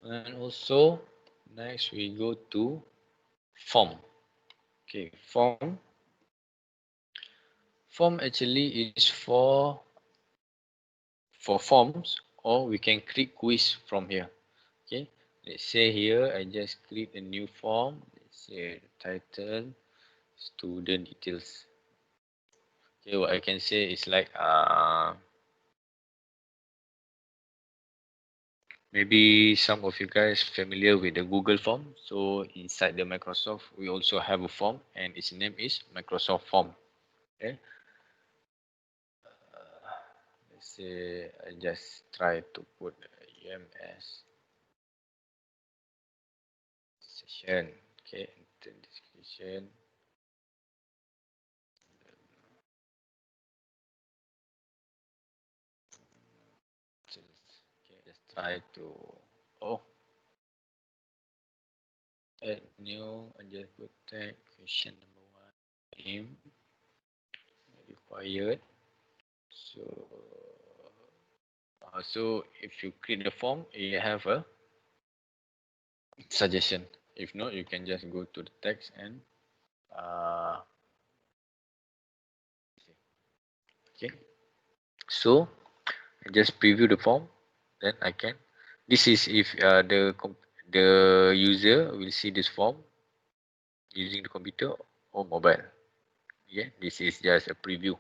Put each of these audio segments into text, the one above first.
And also next we go to form. Okay, form actually is for forms, or we can create quiz from here. Okay, let's say here I just create a new form. Let's say title student details. Okay, what I can say is like maybe some of you guys familiar with the Google form. So inside the Microsoft, we also have a form, and its name is Microsoft Form. Okay, let's say I just try to put EMS session. Okay, enter description. Okay, just try to oh add new and just put tag question number one name required. So so if you create the form, you have a suggestion. If not, you can just go to the text and uh, okay. So I just preview the form, then I can. This is if the user will see this form using the computer or mobile. Yeah, this is just a preview.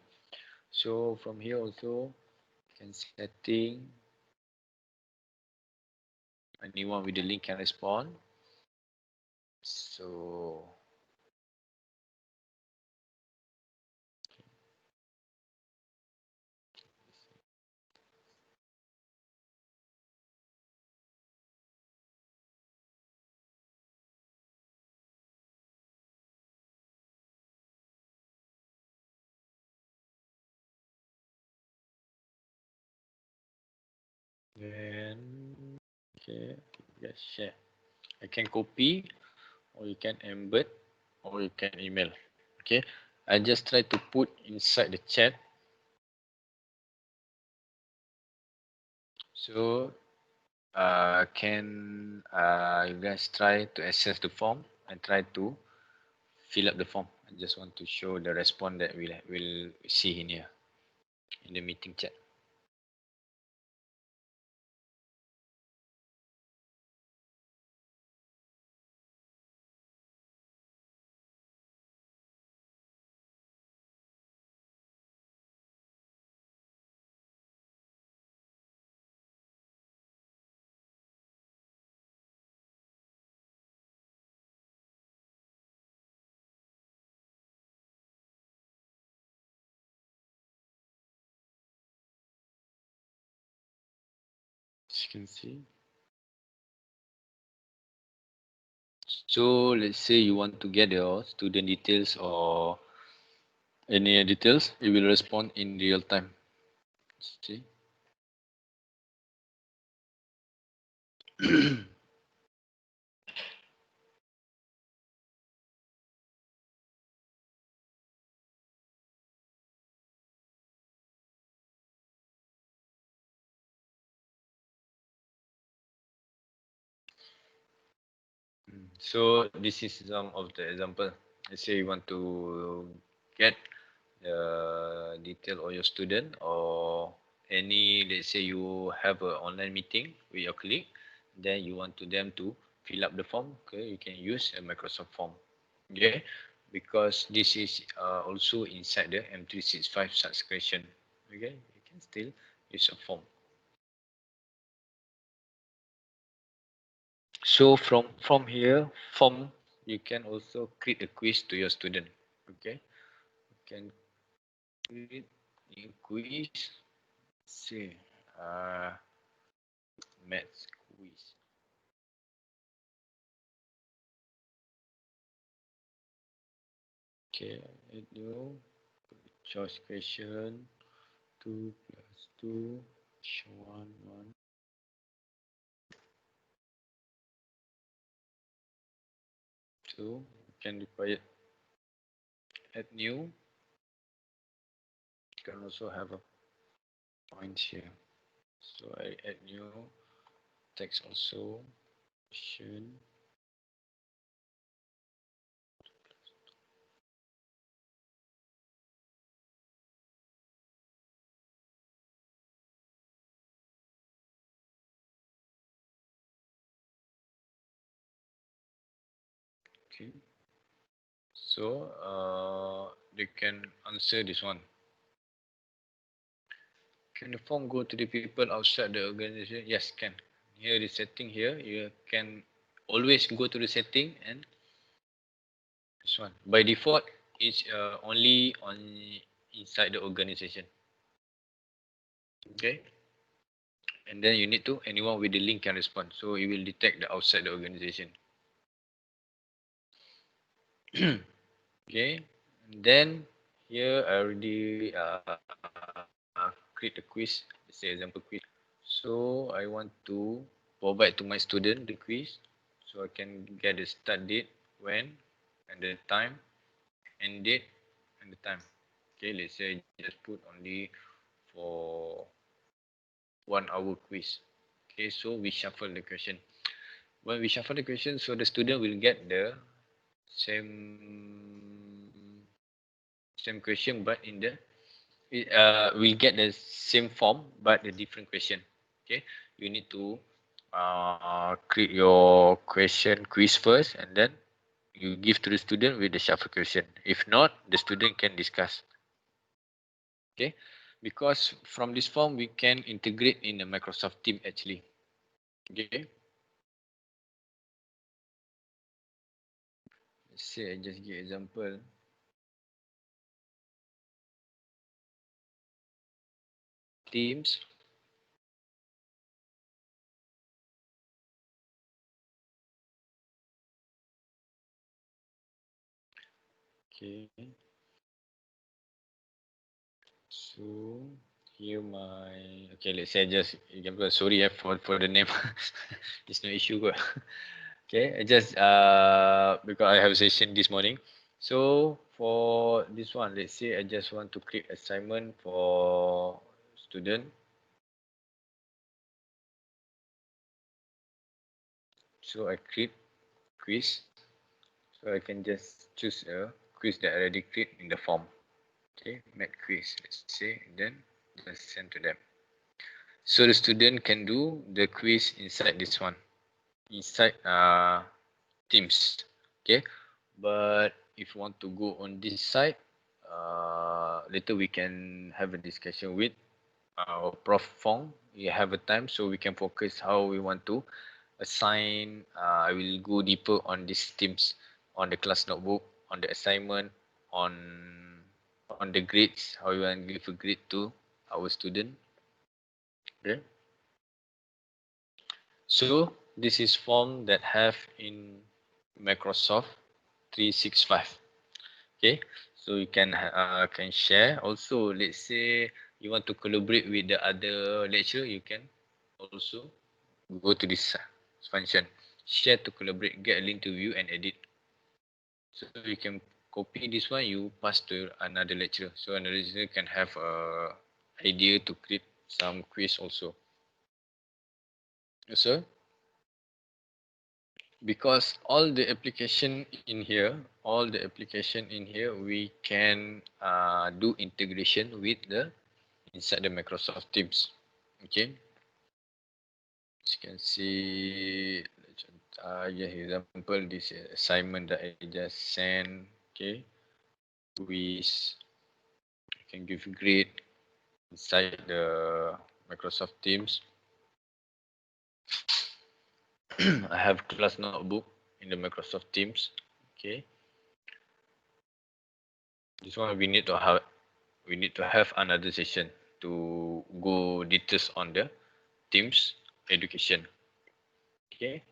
So from here also, you can setting anyone with the link can respond. So then okay, just share. I can copy, or you can embed, or you can email. Okay, I just try to put inside the chat. So can you guys try to access the form and try to fill up the form. I just want to show the response that we'll see in here in the meeting chat. As you can see. So let's say you want to get your student details or any details, it will respond in real time. See? So this is some of the example. Let's say you want to get the detail of your student, or any, let's say you have an online meeting with your colleague, then you want to them to fill up the form. Okay, you can use a Microsoft form. Okay, because this is also inside the M365 subscription. Okay, you can still use a form. So from here, form, you can also create a quiz to your student. Okay, you can create a quiz. See, uh, maths quiz. Okay, add new choice question. 2 plus 2 1 1 2. You can require add new. You can also have a point here. So I add new text also. Question. Okay. So they can answer this one. Can the form go to the people outside the organization? Yes, can. Here the setting here, you can always go to the setting and this one. By default, it's only on inside the organization. Okay. And then you need to anyone with the link can respond. So it will detect the outside the organization. Okay. And then here I already create a quiz. Let's say example quiz. So I want to provide to my student the quiz, so I can get the start date, when, and the time, end date, and the time. Okay, let's say just put only for 1 hour quiz. Okay, so we shuffle the question. When we shuffle the question, so the student will get the same question, but in the we get the same form but a different question. Okay, you need to create your question quiz first, and then you give to the student with the shuffle question. If not, the student can discuss. Okay, because from this form we can integrate in the Microsoft team actually. Okay, let's say I just give example. Teams. Okay, so here my okay, let's say just example. Sorry for the name. There's no issue. Okay, I just because I have a session this morning. So for this one, let's say I just want to create assignment for student. So I create quiz. So I can just choose a quiz that I already create in the form. Okay, make quiz. Let's say then just send to them. So the student can do the quiz inside this one, inside Teams. Okay, but if you want to go on this side, later we can have a discussion with our Prof Fong. We have a time so we can focus how we want to assign. I will go deeper on these Teams, on the class notebook, on the assignment, on the grades. How we want to give a grade to our student. Okay. So this is form that have in Microsoft 365. Okay, so you can share. Also, let's say you want to collaborate with the other lecturer, you can also go to this function. Share to collaborate, get a link to view and edit. So you can copy this one, you pass to another lecturer. So another lecturer can have a idea to create some quiz also. So because all the application in here, we can do integration with the inside the Microsoft Teams. Okay, as you can see, yeah, example this assignment that I just sent. Okay, quiz. You can give grade inside the Microsoft Teams. I have class notebook in the Microsoft Teams. Okay, this one we need to have another session to go details on the Teams education. Okay,